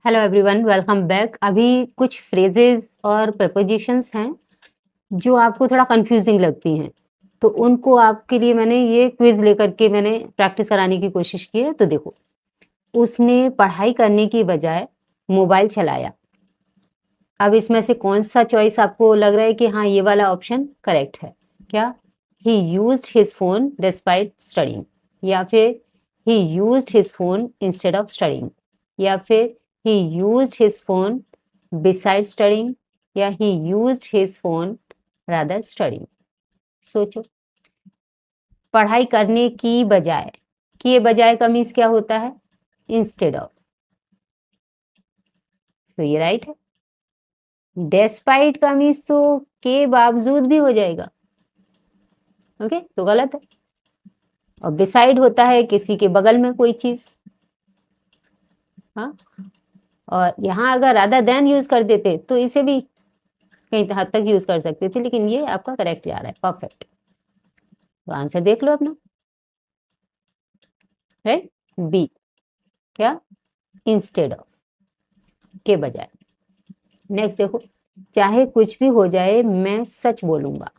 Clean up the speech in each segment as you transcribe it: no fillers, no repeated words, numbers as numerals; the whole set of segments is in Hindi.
Hello everyone, welcome back. अभी कुछ फ्रेजेस और प्रपोजिशंस हैं जो आपको थोड़ा कंफ्यूजिंग लगती हैं, तो उनको आपके लिए मैंने ये क्विज लेकर के मैंने प्रैक्टिस कराने की कोशिश की है। तो देखो, उसने पढ़ाई करने की बजाय मोबाइल चलाया। अब इसमें से कौन सा चॉइस आपको लग रहा है कि हाँ, ये वाला ऑप्शन करेक्ट है? क्या ही used his phone despite studying, या फिर ही used his phone instead of studying, या फिर he used his phone besides studying, या he used his phone rather studying? सोचो, पढ़ाई करने की बजाय, किए बजाय का मीन्स क्या होता है? Instead of. तो ये राइट है। डेस्पाइट का मीन्स तो के बावजूद भी हो जाएगा। ओके, तो गलत है। और बिसाइड होता है किसी के बगल में कोई चीज। हाँ, और यहाँ अगर रादर देन यूज कर देते तो इसे भी कहीं हद तक यूज कर सकते थे, लेकिन ये आपका करेक्ट जा रहा है, परफेक्ट। तो आंसर देख लो अपना, है बी। क्या? इंस्टेड ऑफ, के बजाय। नेक्स्ट देखो, चाहे कुछ भी हो जाए मैं सच बोलूंगा।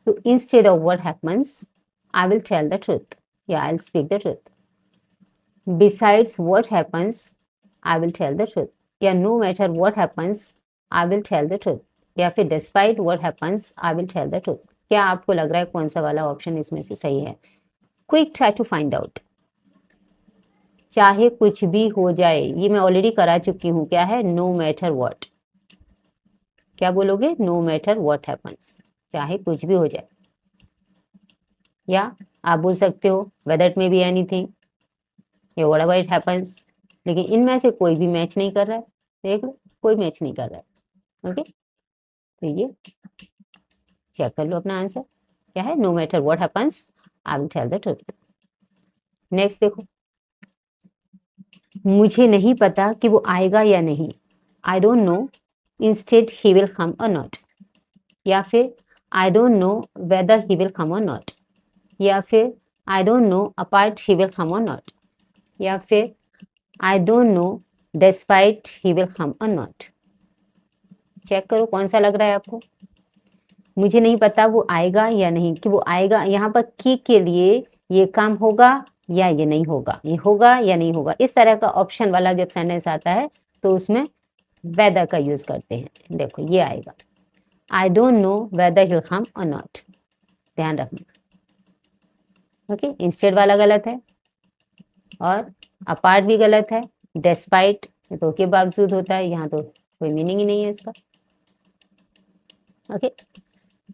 तो instead of what happens, I will tell the truth, या I will speak the truth. Besides what happens, I will tell the truth, या no matter what happens, I will tell the truth, या फिर despite what happens, I will tell the truth. क्या आपको लग रहा है कौन सा वाला ऑप्शन इसमें से सही है? Quick try to find out. चाहे कुछ भी हो जाए, ये मैं ऑलरेडी करा चुकी हूं। क्या है? No matter what. क्या बोलोगे? नो मैटर व्हाट हैपन्स, चाहे कुछ भी हो जाए। या आप बोल सकते हो whether it may be anything, या व्हाटएवर इट हैपन्स। लेकिन इनमें से कोई भी मैच नहीं कर रहा है। देख लो, कोई मैच नहीं कर रहा है। ओके, तो ये चेक कर लो अपना आंसर। क्या है? No matter what happens, I will tell the truth. Next देखो, मुझे नहीं पता कि वो आएगा या नहीं। I don't know instead he will come or not, या फिर I don't know whether he will come or not, या फिर I don't know apart he will come or not, या फिर I don't know despite he will come or not. Check करो कौन सा लग रहा है आपको। मुझे नहीं पता वो आएगा या नहीं, कि वो आएगा यहाँ पर की के लिए ये काम होगा या ये नहीं होगा, ये होगा या नहीं होगा। इस तरह का ऑप्शन वाला जब सेंटेंस आता है तो उसमें वेदर का यूज करते हैं। देखो ये आएगा, आई don't know weather hill come or not, ध्यान रखना। ओके, इंस्टेड वाला गलत है, और अपार्ट भी गलत है। डेस्पाइट तो के बावजूद होता है, यहाँ तो कोई मीनिंग ही नहीं है इसका। ओके,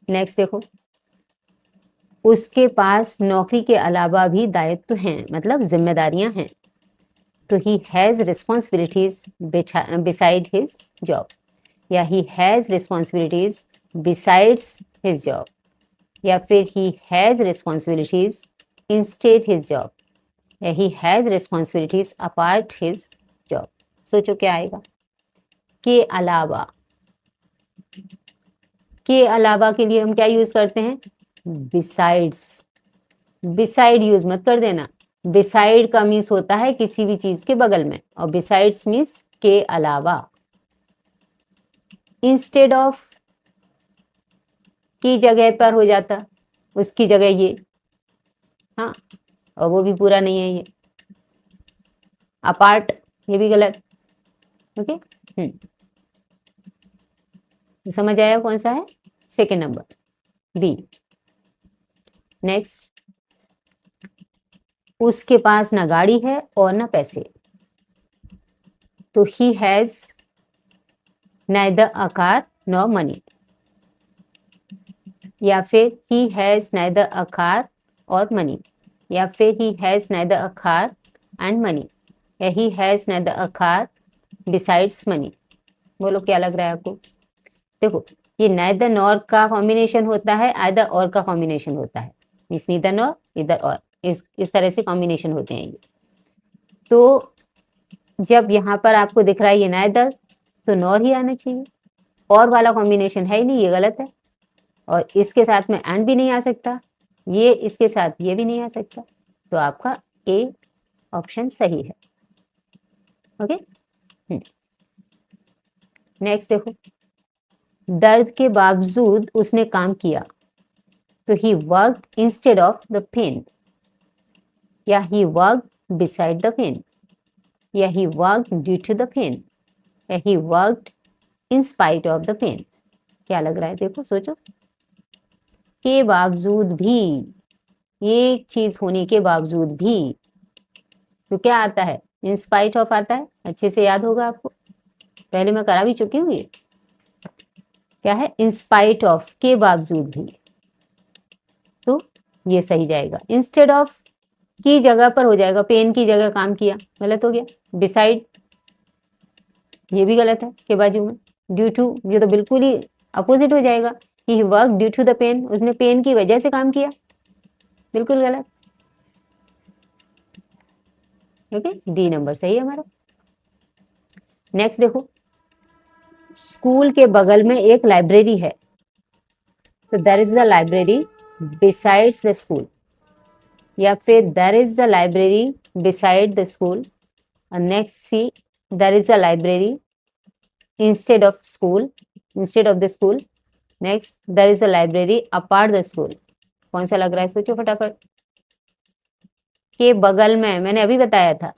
नेक्स्ट देखो, उसके पास नौकरी के अलावा भी दायित्व हैं, मतलब जिम्मेदारियां हैं। तो he has responsibilities beside his job, या he has responsibilities besides his job, या फिर he has responsibilities instead his job, या he has responsibilities apart his job. सोचो क्या आएगा? के अलावा। के अलावा के लिए हम क्या यूज करते हैं? बिसाइड्स। बिसाइड यूज मत कर देना। बिसाइड का मीन्स होता है किसी भी चीज के बगल में, और बिसाइड्स मीन्स के अलावा। इंस्टेड ऑफ की जगह पर हो जाता, उसकी जगह ये। हाँ, और वो भी पूरा नहीं है ये। अपार्ट, ये भी गलत। ओके, तो समझ आया कौन सा है? Second number, B. नेक्स्ट, उसके पास ना गाड़ी है और ना पैसे। तो he has neither a car nor money, या फिर he has neither a car or money, या फिर he has neither a car and money, या he has neither a car besides money. बोलो क्या लग रहा है आपको? देखो, ये नाइदर नॉर का कॉम्बिनेशन होता है, आइदर और का कॉम्बिनेशन होता है। मीन्स नीदर नॉर इधर और, इस तरह से कॉम्बिनेशन होते हैं ये। तो जब यहाँ पर आपको दिख रहा है ये नाइदर, तो नॉर ही आना चाहिए। और वाला कॉम्बिनेशन है ही नहीं, ये गलत है। और इसके साथ में एंड भी नहीं आ सकता, ये इसके साथ ये भी नहीं आ सकता। तो आपका ए ऑप्शन सही है। ओके। नेक्स्ट देखो, दर्द के बावजूद उसने काम किया, तो he worked instead of the pain, या he worked beside the pain, या he worked due to the pain, या he worked in spite of the pain. क्या लग रहा है, देखो सोचो। के बावजूद भी, एक चीज होने के बावजूद भी, तो क्या आता है, इन स्पाइट ऑफ आता है। अच्छे से याद होगा आपको, पहले मैं करा भी चुकी हूँ ये। क्या है, इन स्पाइट ऑफ, के बावजूद भी, तो ये सही जाएगा। इंस्टेड ऑफ की जगह पर हो जाएगा, पेन की जगह काम किया, गलत हो गया। बिसाइड, ये भी गलत है के बाजू में। ड्यू टू, ये तो बिल्कुल ही अपोजिट हो जाएगा। He work due to the pain, उसने पेन की वजह से काम किया, बिल्कुल गलत। ओके, डी नंबर सही है हमारा। नेक्स्ट देखो, स्कूल के बगल में एक लाइब्रेरी है, तो there is the library besides the school, या फिर there is the library beside the school. और next C, there is a library instead of school, instead of the school. Next, there is a library apart the school. कौन सा लग रहा है, सोचो फटाफट। के बगल में, मैंने अभी बताया था,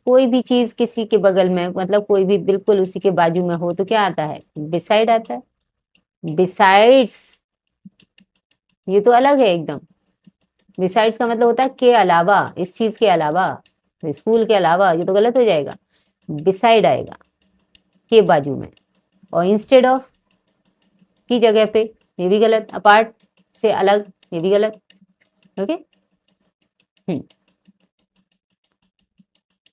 कोई भी चीज किसी के बगल में, मतलब कोई भी बिल्कुल उसी के बाजू में हो, तो क्या आता है, बिसाइड आता है। बिसाइड्स, ये तो अलग है एकदम। बिसाइड्स का मतलब होता है के अलावा, इस चीज के अलावा, स्कूल के अलावा, ये तो गलत हो जाएगा। बिसाइड आएगा के बाजू में, और इंस्टेड ऑफ की जगह पे, ये भी गलत। अपार्ट से अलग, ये भी गलत। ओके।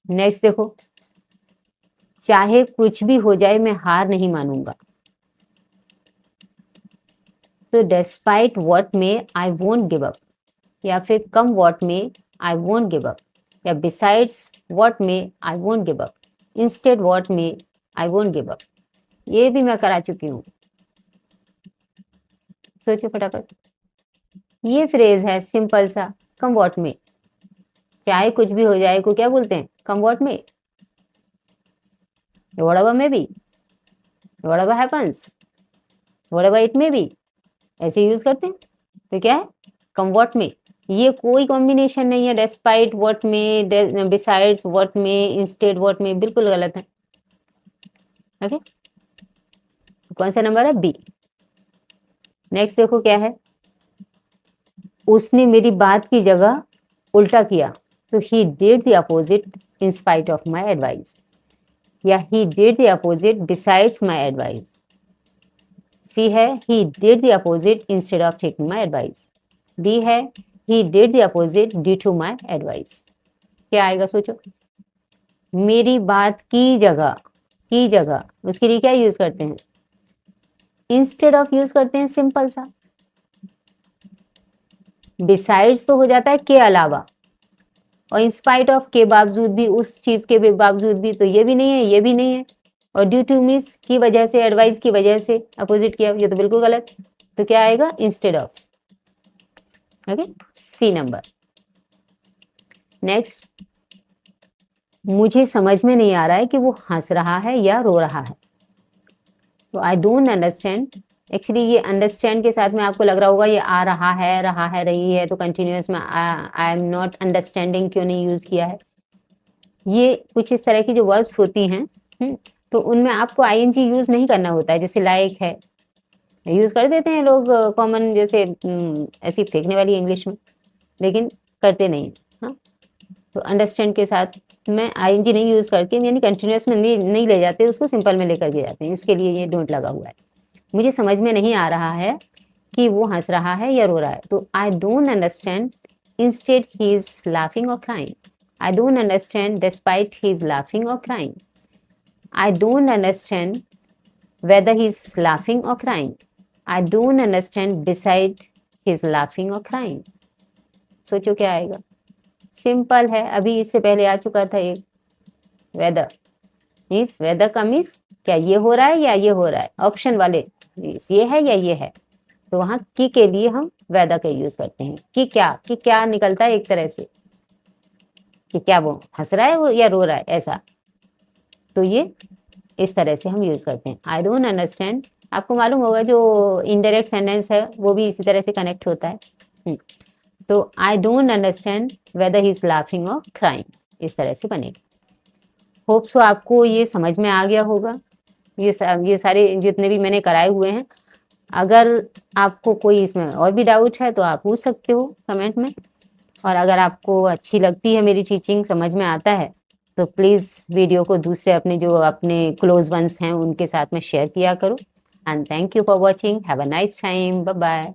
नेक्स्ट देखो, चाहे कुछ भी हो जाए मैं हार नहीं मानूंगा, तो डिस्पाइट व्हाट में आई वोंट गिव अप, या फिर कम व्हाट में आई वोंट गिव अप, या बिसाइड्स व्हाट में I won't give up, instead what में आई वोंट गिव अप। ये भी मैं करा चुकी हूँ, सोचो फटाफट। ये फ्रेज है सिंपल सा, कम व्हाट में, चाहे कुछ भी हो जाए को क्या बोलते हैं, कम व्हाट में। whatever may be, whatever happens, whatever it may be, ऐसे यूज करते हैं। तो क्या है, कम व्हाट में। ये कोई कॉम्बिनेशन नहीं है, डेस्पाइट व्हाट में, बिसाइड्स व्हाट में, इंस्टेड व्हाट में, बिल्कुल गलत है। ओके, कौन सा नंबर है, बी। नेक्स्ट देखो क्या है, उसने मेरी बात की जगह उल्टा किया, तो he did the opposite in spite of my advice, या he did the opposite besides my advice. C है, he did the opposite instead of taking my advice. D है, he did the opposite due to my advice. क्या आएगा सोचो। मेरी बात की जगह, की जगह उसके लिए क्या यूज करते हैं, इंस्टेड ऑफ यूज करते हैं, सिंपल सा। बिसाइड्स तो हो जाता है के अलावा, और इंस्पाइट ऑफ के बावजूद भी, उस चीज के बावजूद भी, तो ये भी नहीं है, ये भी नहीं है। और ड्यू टू मीन्स की वजह से, एडवाइस की वजह से अपोजिट किया, ये तो बिल्कुल गलत। तो क्या आएगा, instead of. Okay, C number. Next, मुझे समझ में नहीं आ रहा है कि वो हंस रहा है या रो रहा है, तो आई डोंट अंडरस्टैंड। एक्चुअली ये अंडरस्टैंड के साथ में आपको लग रहा होगा ये आ रहा है, रही है, तो कंटिन्यूअस में आई एम नॉट अंडरस्टैंडिंग क्यों नहीं यूज किया है। ये कुछ इस तरह की जो वर्ब्स होती हैं, तो उनमें आपको आईएनजी यूज नहीं करना होता है। जैसे लाइक है, यूज कर देते हैं लोग कॉमन, जैसे ऐसी फेंकने वाली इंग्लिश में, लेकिन करते नहीं। हाँ, तो अंडरस्टैंड के साथ में आईएनजी नहीं यूज करके, यानी कंटिन्यूअस में नहीं ले जाते, उसको सिंपल में लेकर के जाते हैं। इसके लिए ये डोंट लगा हुआ है। मुझे समझ में नहीं आ रहा है कि वो हंस रहा है या रो रहा है, तो I don't understand instead he is laughing or crying. I don't understand despite he is laughing or crying. I don't understand whether he is laughing or crying. I don't understand beside his laughing or crying. सोचो क्या आएगा, सिंपल है, अभी इससे पहले आ चुका था एक। वेदर मीन्स, वेदर का मीन्स क्या, ये हो रहा है या ये हो रहा है, ऑप्शन वाले ये है या ये है, तो वहां की के लिए हम वेदर का यूज करते हैं। कि क्या निकलता है एक तरह से, कि क्या वो हंस रहा है वो या रो रहा है, ऐसा। तो ये इस तरह से हम यूज़ करते हैं। आई डोंट अंडरस्टैंड, आपको मालूम होगा जो इनडायरेक्ट सेंटेंस है वो भी इसी तरह से कनेक्ट होता है। तो I don't understand whether he is laughing or crying, इस तरह से बनेगा। होप सो आपको ये समझ में आ गया होगा, ये सारे जितने भी मैंने कराए हुए हैं। अगर आपको कोई इसमें और भी डाउट है तो आप पूछ सकते हो कमेंट में। और अगर आपको अच्छी लगती है मेरी टीचिंग, समझ में आता है, तो प्लीज़ वीडियो को दूसरे अपने क्लोज वंस हैं उनके साथ में शेयर किया करो। And thank you for watching, have a nice time, bye bye.